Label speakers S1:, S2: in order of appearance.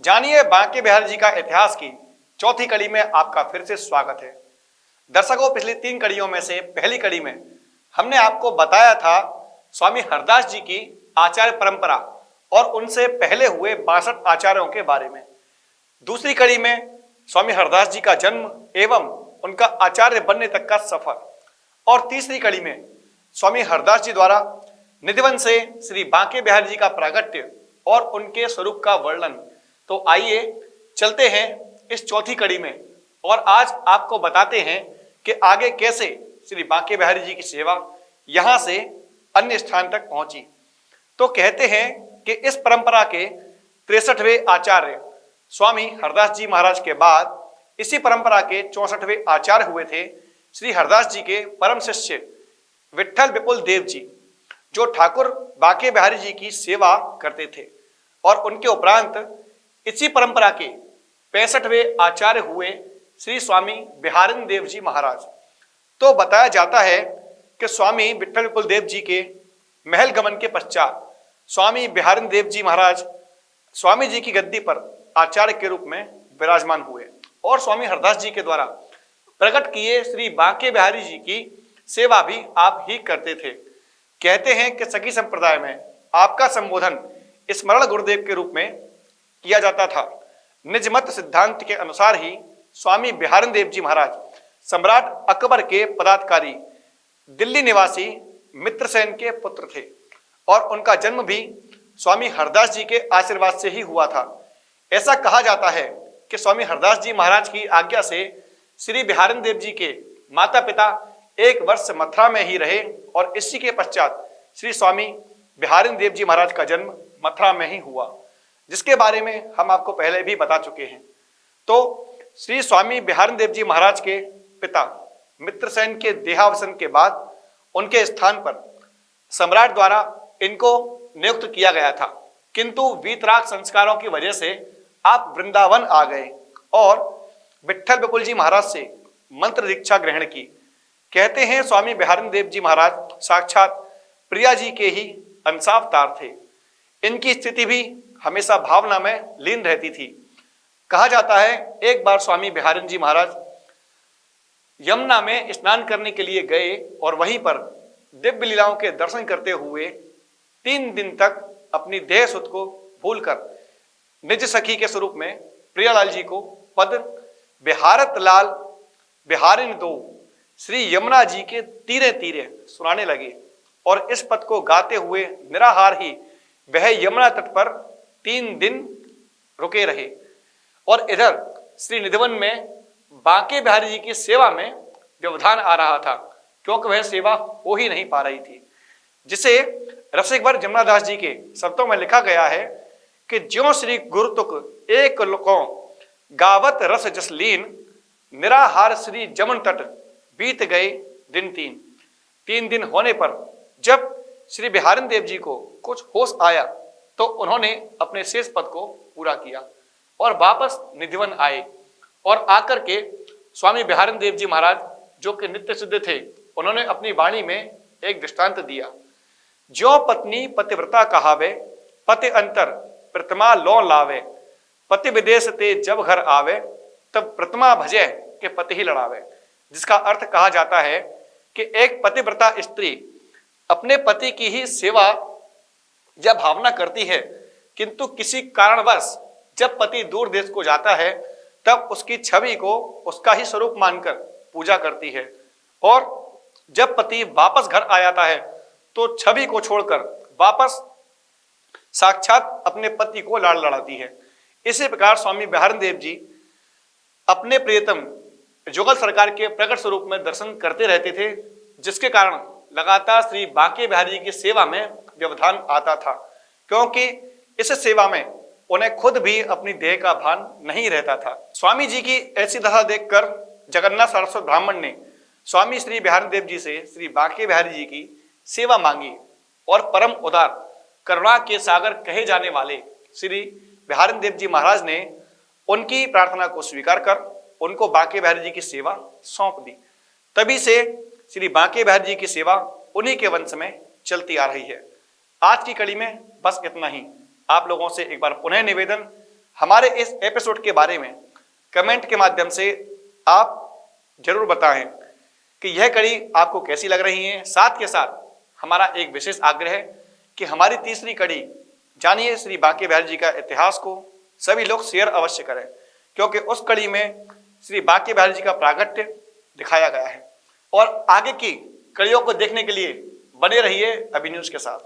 S1: जानिए बांके बिहारी जी का इतिहास की चौथी कड़ी में आपका फिर से स्वागत है। दर्शकों, पिछली 3 कड़ियों में से पहली कड़ी में हमने आपको बताया था स्वामी हरदास जी की आचार्य परंपरा और उनसे पहले हुए 62 आचार्यों के बारे में। दूसरी कड़ी में स्वामी हरदास जी का जन्म एवं उनका आचार्य बनने तक का सफर, और तीसरी कड़ी में स्वामी हरदास जी द्वारा निधिवन से श्री बांके बिहारी जी का प्रागट्य और उनके स्वरूप का वर्णन। तो आइए चलते हैं इस चौथी कड़ी में और आज आपको बताते हैं कि आगे कैसे श्री बांके बिहारी जी की सेवा यहां से अन्य स्थान तक पहुंची। तो कहते हैं कि इस परंपरा के 63वें आचार्य स्वामी हरदास जी महाराज के बाद इसी परंपरा के 64वें आचार्य हुए थे श्री हरदास जी के परम शिष्य विट्ठल विपुल देव जी, जो ठाकुर बांके बिहारी जी की सेवा करते थे। और उनके उपरांत इसी परंपरा के 65वें आचार्य हुए श्री स्वामी बिहारिन देव जी महाराज। तो बताया जाता है कि स्वामी विट्ठल विपुल देव जी के महल गमन के पश्चात स्वामी बिहारिन देव जी महाराज स्वामी जी की गद्दी पर आचार्य के रूप में विराजमान हुए और स्वामी हरदास जी के द्वारा प्रकट किए श्री बांके बिहारी जी की सेवा भी आप ही करते थे। कहते हैं कि सखी संप्रदाय में आपका संबोधन स्मरण गुरुदेव के रूप में किया जाता था। निज मत सिद्धांत के अनुसार ही स्वामी बिहारिन देव जी महाराज सम्राट अकबर के पदाधिकारी दिल्ली निवासी मित्रसेन के पुत्र थे और उनका जन्म भी स्वामी हरदास जी के आशीर्वाद से ही हुआ था। ऐसा कहा जाता है कि स्वामी हरदास जी महाराज की आज्ञा से श्री बिहारिन देव जी के माता पिता 1 वर्ष मथुरा में ही रहे और इसी के पश्चात श्री स्वामी बिहारिन देव जी महाराज का जन्म मथुरा में ही हुआ, जिसके बारे में हम आपको पहले भी बता चुके हैं। तो श्री स्वामी बिहारिन देव जी महाराज के पिता मित्रसेन के देहावसान के बाद उनके स्थान पर सम्राट द्वारा इनको नियुक्त किया गया था, किंतु वीतराग संस्कारों की वजह से आप वृंदावन आ गए और विट्ठल विपुल जी महाराज से मंत्र दीक्षा ग्रहण की। कहते हैं स्वामी बिहारिन देव जी महाराज साक्षात प्रिया जी के ही अंशावतार थे। इनकी स्थिति भी हमेशा भावना में लीन रहती थी। कहा जाता है एक बार स्वामी बिहारिन जी महाराज यमुना में स्नान करने के लिए गए और वहीं पर दिव्य लीलाओं के दर्शन करते हुए 3 दिन तक अपनी देह सुध को भूलकर निज सखी के स्वरूप में प्रियालाल जी को पद बिहारत लाल बिहारिन दो श्री यमुना जी के तीरे तीरे सुनाने लगे और इस पद को गाते हुए निराहार ही वह यमुना तट पर 3 दिन रुके रहे। और इधर श्री निधिवन में बांके बिहारी जी की सेवा में व्यवधान आ रहा था, क्योंकि वह सेवा हो ही नहीं पा रही थी, जिसे रसिकवर जमुनादास जी के शब्दों में लिखा गया है कि ज्यों श्री गुरुतुक एक लोकों गावत रस जसलीन निराहार श्री जमन तट बीत गए दिन 3 दिन होने पर जब श्री बिहारिन देव जी को कुछ होश आया तो उन्होंने अपने शेष पद को पूरा किया और वापस निधिवन आए और आकर के स्वामी बिहारिन देव जी महाराज, जो कि नित्य सिद्ध थे, उन्होंने अपनी वाणी में एक दृष्टांत दिया। ज्यों पत्नी पतिव्रता कहावे पति अंतर प्रतिमा लौ लावे पति विदेश ते जब घर आवे तब प्रतिमा भजे के पति ही लड़ावे। जिसका अर्थ कहा जाता है कि एक पतिव्रता स्त्री अपने पति की ही सेवा या भावना करती है, किंतु किसी कारणवश जब पति दूर देश को जाता है तब उसकी छवि को उसका ही स्वरूप मानकर पूजा करती है और जब पति वापस घर आ जाता है तो छवि को छोड़कर वापस साक्षात अपने पति को लाड़ लड़ाती है। इसी प्रकार स्वामी बिहारिन देव जी अपने प्रियतम जुगल सरकार के प्रकट स्वरूप में दर्शन करते रहते थे, जिसके कारण लगातार श्री बांके बिहारी जी की सेवा में व्यवधान आता था, क्योंकि इस सेवा में उन्हें खुद भी अपनी देह का भान नहीं रहता था। स्वामी जी की ऐसी दशा देखकर जगन्नाथ सरस्वत ब्राह्मण ने स्वामी श्री बिहारिन देव जी से श्री बांके बिहारी जी की सेवा मांगी और परम उदार करुणा के सागर कहे जाने वाले श्री बिहारिन देव जी महाराज ने उनकी प्रार्थना को स्वीकार कर उनको बांके बिहारी जी की सेवा सौंप दी। तभी से श्री बांके बिहारी जी की सेवा उन्हीं के वंश में चलती आ रही है। आज की कड़ी में बस इतना ही। आप लोगों से एक बार पुनः निवेदन, हमारे इस एपिसोड के बारे में कमेंट के माध्यम से आप जरूर बताएं कि यह कड़ी आपको कैसी लग रही है। साथ के साथ हमारा एक विशेष आग्रह है कि हमारी तीसरी कड़ी जानिए श्री बांके बिहारी जी का इतिहास को सभी लोग शेयर अवश्य करें, क्योंकि उस कड़ी में श्री बांके बिहारी जी का प्रागट्य दिखाया गया है। और आगे की कड़ियों को देखने के लिए बने रहिए अभी न्यूज के साथ।